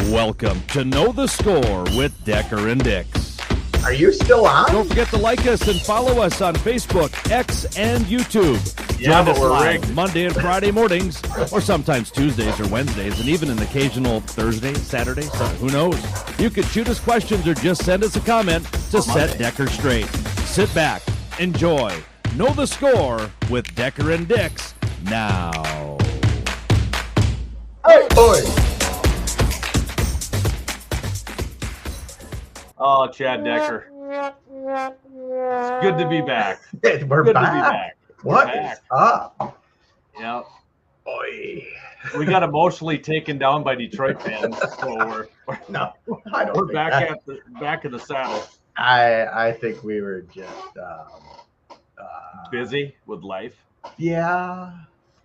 Welcome to Know the Score with Decker and Dix. Are you still on? Don't forget to like us and follow us on Facebook, X, and YouTube. Yeah, Join but us we're live rigged. Monday and Friday mornings, or sometimes Tuesdays or Wednesdays, and even an occasional Thursday, Saturday, who knows? You can shoot us questions or just send us a comment to set Decker straight. Sit back, enjoy, Know the Score with Decker and Dix now. Hey, boys. Oh, Chad Decker. It's good to be back. We're Good back. to be back. What We're is back. up? Yeah. Boy. We got emotionally taken down by Detroit fans. So No, I don't we're think back that. back in the saddle. I think we were just Busy with life. Yeah.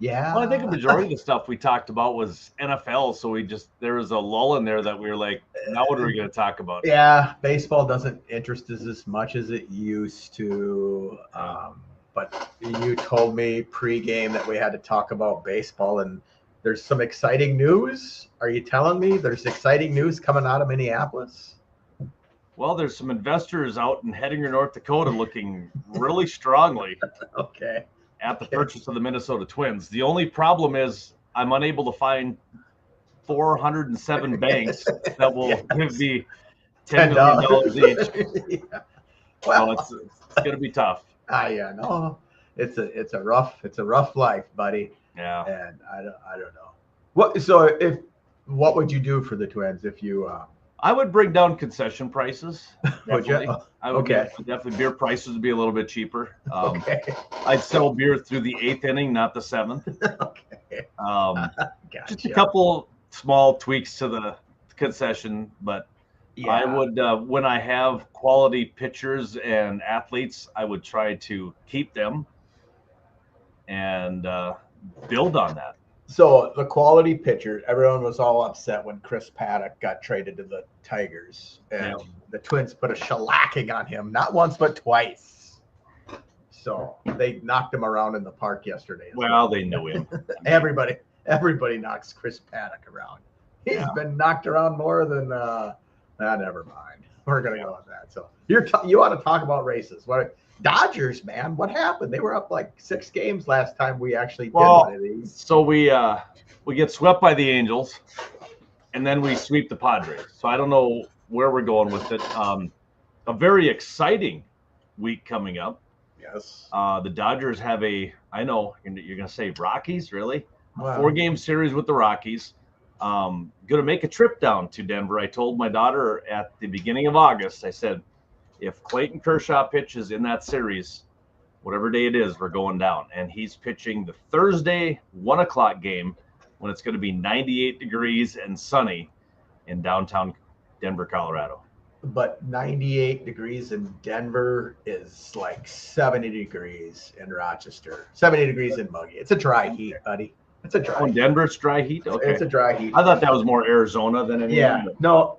Well, I think the majority of the stuff we talked about was NFL, so there was a lull in there that we were like, now what are we going to talk about? Yeah, baseball doesn't interest us as much as it used to. But you told me pregame that we had to talk about baseball, and there's some exciting news. Are you telling me there's exciting news coming out of Minneapolis? Well, there's some investors out in Hettinger, North Dakota looking really strongly Okay. at the purchase of the Minnesota Twins. The only problem is I'm unable to find 407 banks that will give me $10 million each. Yeah. Well, Well, it's going to be tough. I know it's a rough life, buddy. Yeah. And I don't know what would you do for the Twins if you I would bring down concession prices. would you? Definitely. I would Okay. definitely beer prices would be a little bit cheaper. Okay. I'd sell beer through the 8th inning, not the 7th. Okay. Just Gotcha. a couple small tweaks to the concession, but Yeah. I would, when I have quality pitchers and athletes, I would try to keep them and build on that. So the quality pitcher, everyone was all upset when Chris Paddock got traded to the Tigers, and the Twins put a shellacking on him, not once but twice. So they knocked him around in the park yesterday. Well, they knew him. Everybody knocks Chris Paddock around. He's been knocked around more than never mind. We're gonna go with that. So you want to talk about races? What Dodgers, man? What happened? They were up like 6 games last time we actually did one of these. So we get swept by the Angels, and then we sweep the Padres. So I don't know where we're going with it. A very exciting week coming up. Yes. The Dodgers have I know you're going to say Rockies, really? Wow. 4-game series with the Rockies. Going to make a trip down to Denver. I told my daughter at the beginning of August, I said, if Clayton Kershaw pitches in that series, whatever day it is, we're going down. And he's pitching the Thursday 1:00 game when it's going to be 98 degrees and sunny in downtown Denver, Colorado. But 98 degrees in Denver is like 70 degrees in Rochester. 70 degrees in Muggy. It's a dry heat, buddy. It's a dry Oh, heat. Denver, it's dry heat? Okay. It's a dry heat. I thought that was more Arizona than anything. Yeah. but No.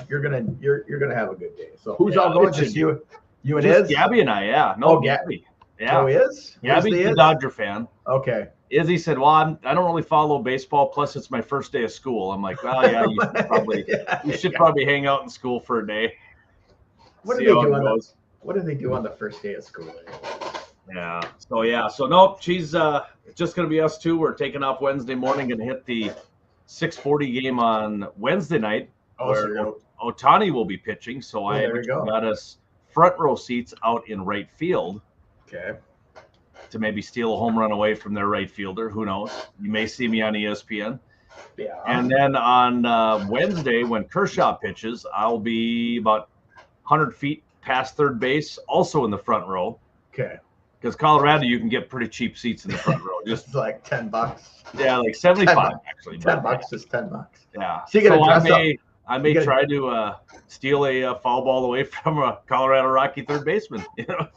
You're gonna have a good day. So who's Yeah, all going? it Just should you and just Iz? Gabby and I, yeah. No, Oh, Gabby. Joe Yeah. is? Where's Gabby's the a Iz? Dodger fan. Okay. Izzy said, well, I don't really follow baseball. Plus, it's my first day of school. I'm like, well, yeah, you should probably hang out in school for a day. What See do they how do it on goes. What do they do on the first day of school? Yeah. So no, she's it's just gonna be us two. We're taking off Wednesday morning, gonna hit the 6:40 game on Wednesday night Oh, so where you're- Otani will be pitching. So I there we go. got us front row seats out in right field Okay. to maybe steal a home run away from their right fielder. Who knows? You may see me on ESPN. Yeah. And then on Wednesday, when Kershaw pitches, I'll be about 100 feet past third base, also in the front row. Okay. Because Colorado, you can get pretty cheap seats in the front row. Just It's like $10. like 75 $10 actually. $10 is $10. Yeah. So you gotta I dress up. I may You gotta- try to steal a foul ball away from a Colorado Rocky third baseman. You know.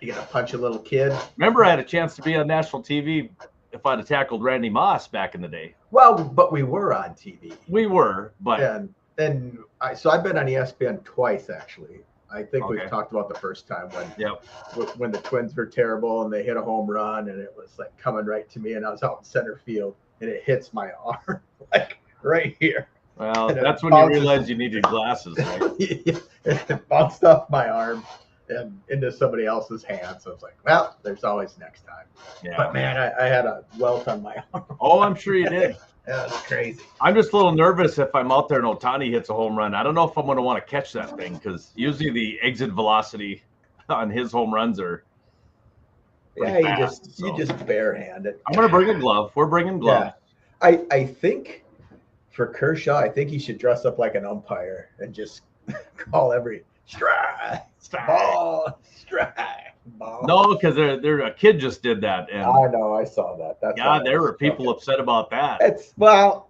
You gonna punch a little kid? Remember, I had a chance to be on national TV if I'd have tackled Randy Moss back in the day. Well, but we were on TV. We were, but And I've been on ESPN twice actually. I think Okay. we've talked about the first time Yep. when the Twins were terrible and they hit a home run and it was like coming right to me and I was out in center field and it hits my arm like right here. Well, And it that's when you bounces- realize you needed glasses, right? It bounced off my arm and into somebody else's hand. So it's like, well, there's always next time. Yeah. But man, I had a welt on my arm. Oh, I'm sure you did. That was crazy. I'm just a little nervous if I'm out there and Otani hits a home run. I don't know if I'm going to want to catch that thing because usually the exit velocity on his home runs are. Yeah, pretty you fast, just so. you just barehand it. I'm going to bring a glove. We're bringing gloves. I think for Kershaw, I think he should dress up like an umpire and just call every strike, ball, strike, ball. No, because they're a kid just did that, and I know, I saw that. That's yeah, there were people upset about that. It's well,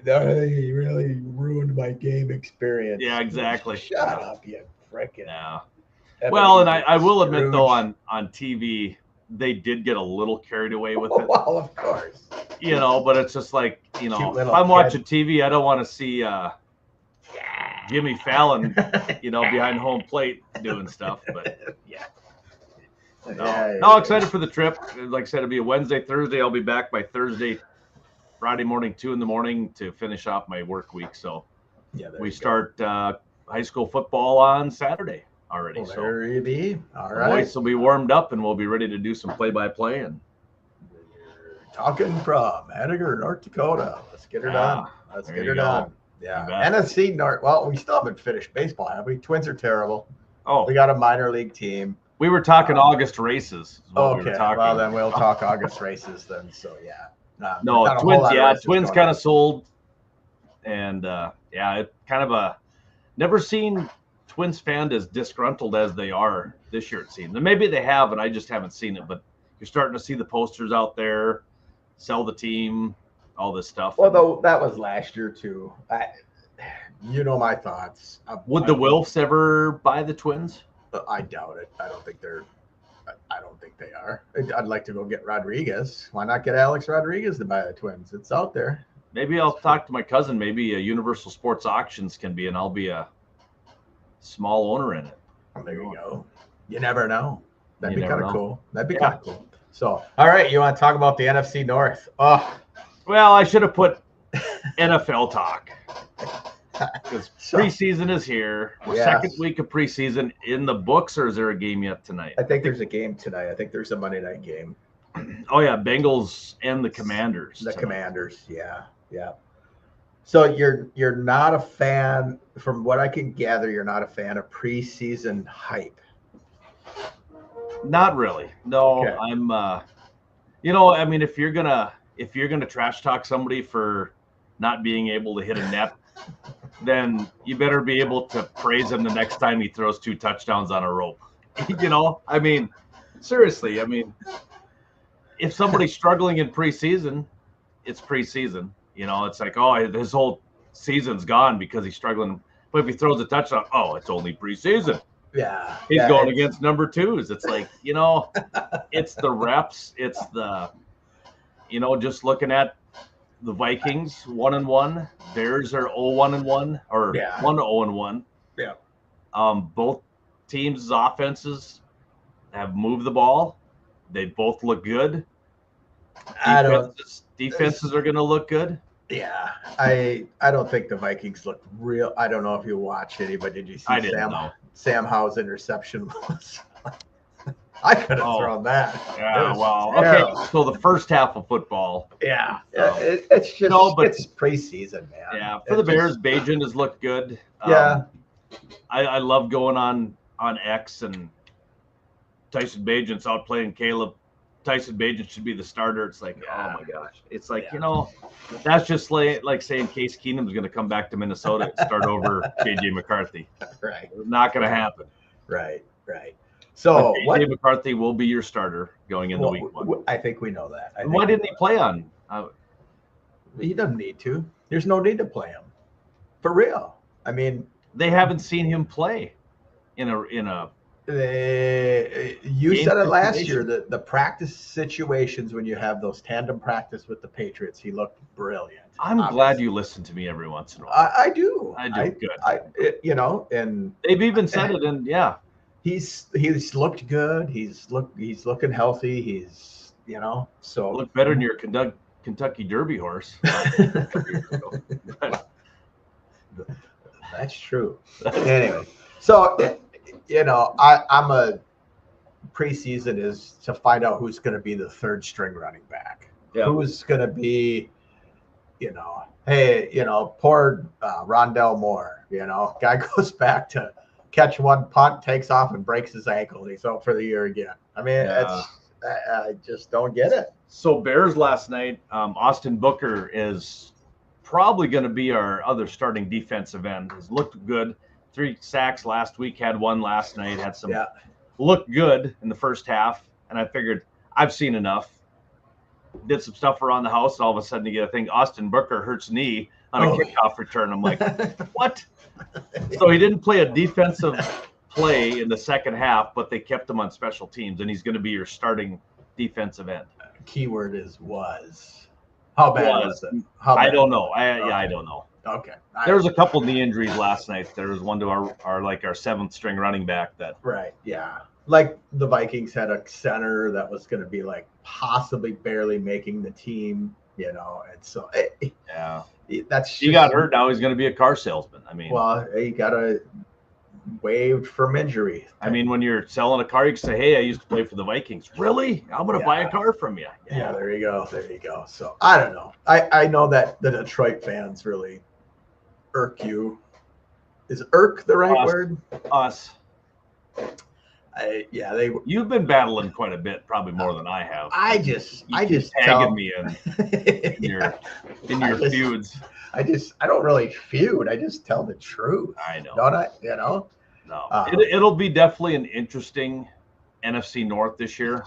they really ruined my game experience. Yeah, exactly. Shut up, you frickin'. Yeah. Well, and I will admit though, on TV, they did get a little carried away with it. Well, of course. But it's just like, Cute if little I'm kid. watching TV, I don't want to see Jimmy Fallon, behind home plate doing stuff. But Yeah. no, Yeah, no, excited for the trip. Like I said, it'll be a Wednesday, Thursday. I'll be back by Thursday, Friday morning, 2 a.m. to finish off my work week. So Yeah, there we you go. start high school football on Saturday already. Well, So there you be. All the right. boys will be warmed up and we'll be ready to do some play-by-play. And Talking from Henniger, North Dakota. Let's get her done. Let's there get you her go. done. Yeah. You bet. NFC North. Well, we still haven't finished baseball, have we? Twins are terrible. oh, We got a minor league team. we were talking August races. Is what we Okay. were talking. Well, then we'll talk August races then. So, yeah. No, not a whole Twins. lot of Yeah, races Twins going kind on. of sold, and it kind of a never seen Twins fan as disgruntled as they are this year. It seems, and maybe they have, and I just haven't seen it. But you're starting to see the posters out there, sell the team, all this stuff. Well, though, that was last year, too. You know my thoughts. Would the Wilfs ever buy the Twins? I doubt it. I don't think they're. I don't think they are. I'd like to go get Rodriguez. Why not get Alex Rodriguez to buy the Twins? It's out there. Maybe I'll talk to my cousin. Maybe Universal Sports Auctions can be, and I'll be a small owner in it. There you go. You never know. That'd You be never kind of know. cool. That'd be Yeah. kind of cool. So, all right, you want to talk about the NFC North? Oh, Well, I should have put NFL talk because So- preseason is here. We're Yes. second week of preseason in the books, or is there a game yet tonight? I think there's a game tonight. I think there's a Monday night game. Oh yeah, Bengals and the Commanders. The tonight. Commanders. Yeah, yeah. So you're not a fan, from what I can gather, you're not a fan of preseason hype. Not really. No, Okay. I'm. I mean, if you're gonna trash talk somebody for not being able to hit a net, then you better be able to praise him the next time he throws 2 touchdowns on a rope. I mean, seriously. I mean, if somebody's struggling in preseason, it's preseason. It's like, oh, his whole season's gone because he's struggling. But if he throws a touchdown, oh, it's only preseason. Yeah, He's yeah, going it's- against number 2s. It's like, it's the reps. It's the, just looking at the Vikings 1-1. Bears are 0-1-1 or Yeah. 1-0-1. Yeah. Both teams' offenses have moved the ball. They both look good. I don't. Defenses are going to look good. Yeah, I don't think the Vikings look real. I don't know if you watched any, but did you see I didn't know. Sam Howell's interception was? I could have Oh. thrown that. Yeah, It was well, terrible. okay. So the first half of football, Yeah, So- it's just No, but- it's preseason, man. yeah, for the Bears, Bajan has looked good. Yeah. I love going on X and Tyson Bajan's out playing Caleb. Tyson Bajan should be the starter. It's like, Yeah. oh my gosh. It's like, Yeah. that's just like saying Case Keenum's going to come back to Minnesota and start over JJ McCarthy. Right, Not going to happen. right. But So JJ what? McCarthy will be your starter going into week 1. I think we know that. I Why think didn't we he know play on? that. He doesn't need to. There's no need to play him. For real. I mean, They haven't seen him play in a you Game said it last situation. year that the practice situations when you have those tandem practice with the Patriots, he looked brilliant. I'm Obviously. glad you listen to me every once in a while. I do. I do. Good. And They've even said it, and yeah, he's looked good. He's looking healthy. He's so look better than your Kentucky Derby horse. That's true. Anyway, so I'm a preseason is to find out who's going to be the third string running back. Yeah. Who's going to be, poor Rondell Moore. Guy goes back to catch one punt, takes off, and breaks his ankle. He's out for the year again. I mean, I just don't get it. So Bears last night, Austin Booker is probably going to be our other starting defensive end. Has looked good. 3 sacks last week, had 1 last night, had some looked good in the first half. And I figured I've seen enough. Did some stuff around the house. And all of a sudden you get a thing, Austin Booker hurts knee on a kickoff return. I'm like, what? So he didn't play a defensive play in the second half, but they kept him on special teams, and he's going to be your starting defensive end. Keyword is was. How bad was it? I don't know. I don't know. Okay. There was a couple knee injuries last night. There was one to our 7th string running back that. Right. Yeah. Like the Vikings had a center that was going to be like possibly barely making the team, and so that's he got hurt. Now he's going to be a car salesman. I mean, well, he got waived from injury. I mean, when you're selling a car, you can say, "Hey, I used to play for the Vikings." Really? I'm going to buy a car from you. Yeah, there you go. So I don't know. I know that the Detroit fans really irk you. Is irk the right word? Us. You've been battling quite a bit, probably more than I have. I just tagging me in your feuds. I don't really feud. I just tell the truth. I know. Don't I? No. It'll be definitely an interesting NFC North this year.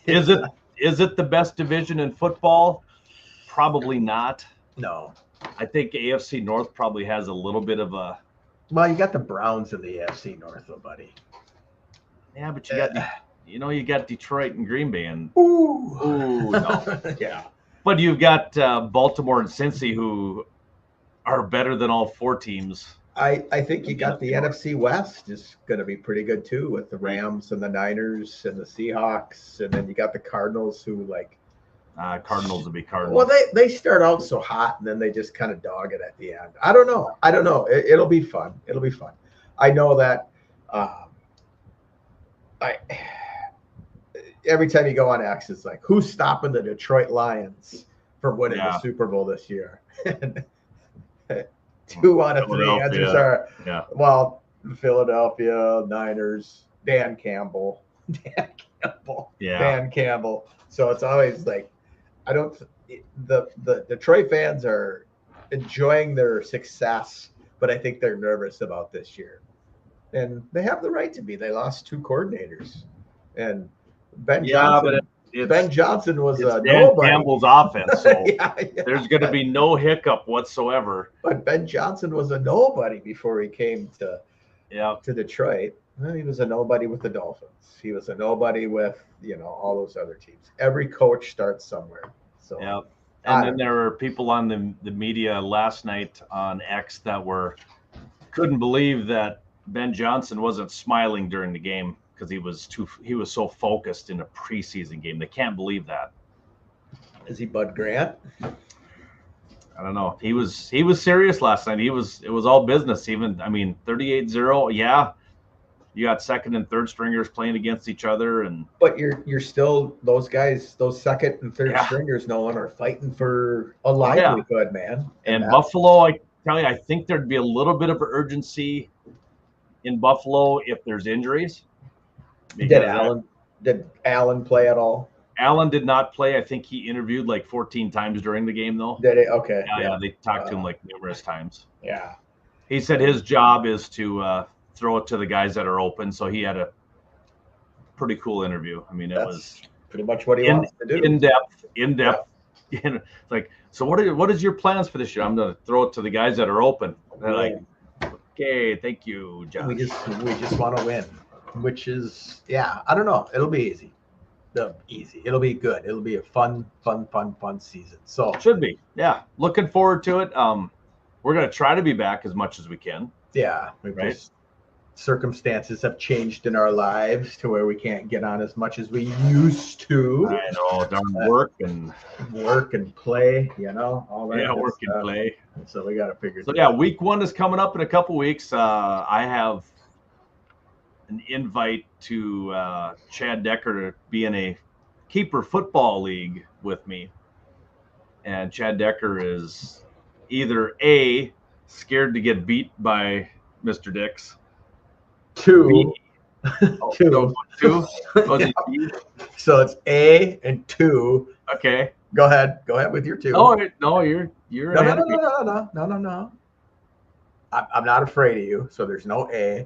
Is it the best division in football? Probably not. No. I think AFC North probably has a little bit of a. Well, you got the Browns in the AFC North, though, buddy. Yeah, but you got Detroit and Green Bay, and no. Yeah. But you've got Baltimore and Cincy, who are better than all 4 teams. I think you got the NFC West is going to be pretty good too, with the Rams and the Niners and the Seahawks, and then you got the Cardinals, who Cardinals will be Cardinals. Well, they start out so hot, and then they just kind of dog it at the end. I don't know. It'll be fun. I know that. Every time you go on X, it's like, who's stopping the Detroit Lions from winning the Super Bowl this year? 2 out of 3 answers are, Philadelphia, Niners, Dan Campbell. Dan Campbell. So it's always like, the Detroit fans are enjoying their success, but I think they're nervous about this year. And they have the right to be. They lost 2 coordinators. And Ben Johnson was a nobody. Campbell's offense, so there's going to be no hiccup whatsoever. But Ben Johnson was a nobody before he came to Detroit. Well, he was a nobody with the Dolphins. He was a nobody with all those other teams. Every coach starts somewhere. So and then there were people on the media last night on X that couldn't believe that Ben Johnson wasn't smiling during the game, because he was so focused in a preseason game. They can't believe that. Is he Bud Grant? I don't know. He was serious last night. It was all business. 38-0. Yeah, you got second and third stringers playing against each other, but you're still, those guys, those second and third stringers, Nolan, are fighting for a livelihood, man. And Buffalo, I tell you, I think there'd be a little bit of urgency in Buffalo if there's injuries. Did Allen play at all? Allen did not play. I think he interviewed like 14 times during the game, though. Did he? Okay. Yeah, they talked to him like numerous times. Yeah. He said his job is to throw it to the guys that are open. So he had a pretty cool interview. I mean, it was pretty much what he wants to do. In depth. Yeah. Like, so what is your plans for this year? I'm going to throw it to the guys that are open. And they're like, okay, thank you, Josh. We just want to win. Which is, I don't know. It'll be easy. It'll be good. It'll be a fun season. So it should be. Yeah. Looking forward to it. We're going to try to be back as much as we can. Yeah. Circumstances have changed in our lives to where we can't get on as much as we used to. I know. Darn work and play, all that. Yeah, work and play. So we got to figure. So yeah, week 1 is coming up in a couple weeks. I have an invite to Chad Decker to be in a keeper football league with me, and Chad Decker is either A, scared to get beat by Mr. Dix, two. Two. Two. Was Yeah. it B? So it's A and 2. Okay. Go ahead with your 2. Oh no, you're No, ahead of me. no. I'm not afraid of you. So there's no A.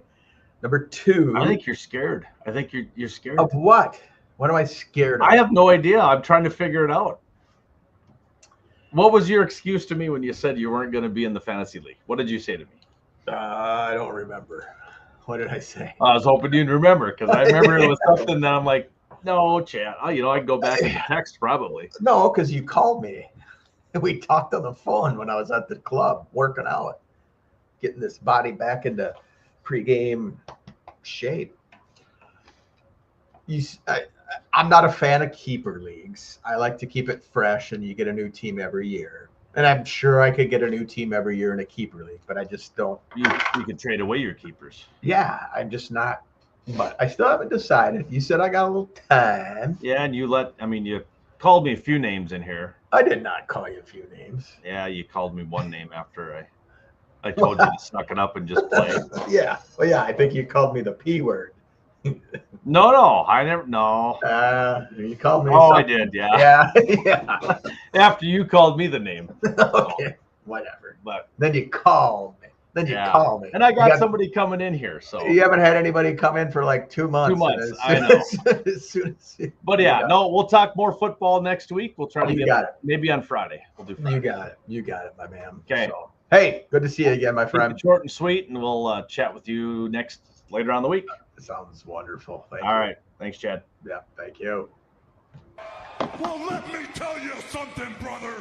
Number 2. I think you're scared. I think you're scared. Of what? What am I scared of? I have no idea. I'm trying to figure it out. What was your excuse to me when you said you weren't going to be in the fantasy league? What did you say to me? I don't remember. What did I say? I was hoping you'd remember, because I remember it was something that I'm like, no, Chad. I'd go back and text probably. No, because you called me. We talked on the phone when I was at the club working out, getting this body back into pregame shape. I'm not a fan of keeper leagues. I like to keep it fresh, and you get a new team every year. And I'm sure I could get a new team every year in a keeper league, but I just don't. You could trade away your keepers. Yeah, I'm just not. But I still haven't decided. You said I got a little time. Yeah, and you called me a few names in here. I did not call you a few names. Yeah, you called me one name after I told you to suck it up and just play. Yeah. Well, yeah, I think you called me the P word. No, I never. No. You called me. Oh, I something. did. Yeah. Yeah. After you called me the name. Okay. Whatever. But Then you called me. Call me. and I got somebody coming in here. So You haven't had anybody come in for like 2 months. 2 months. and I know. As soon as But yeah, no, we'll talk more football next week. We'll try to You get got it. maybe on Friday. We'll do Friday. You got it, my man. Okay. So, hey, good to see you again, my Keep friend. it short and sweet, and we'll chat with you later on the week. Sounds wonderful. Thank All you. right. Thanks, Chad. Yeah, thank you. Well, let me tell you something, brother.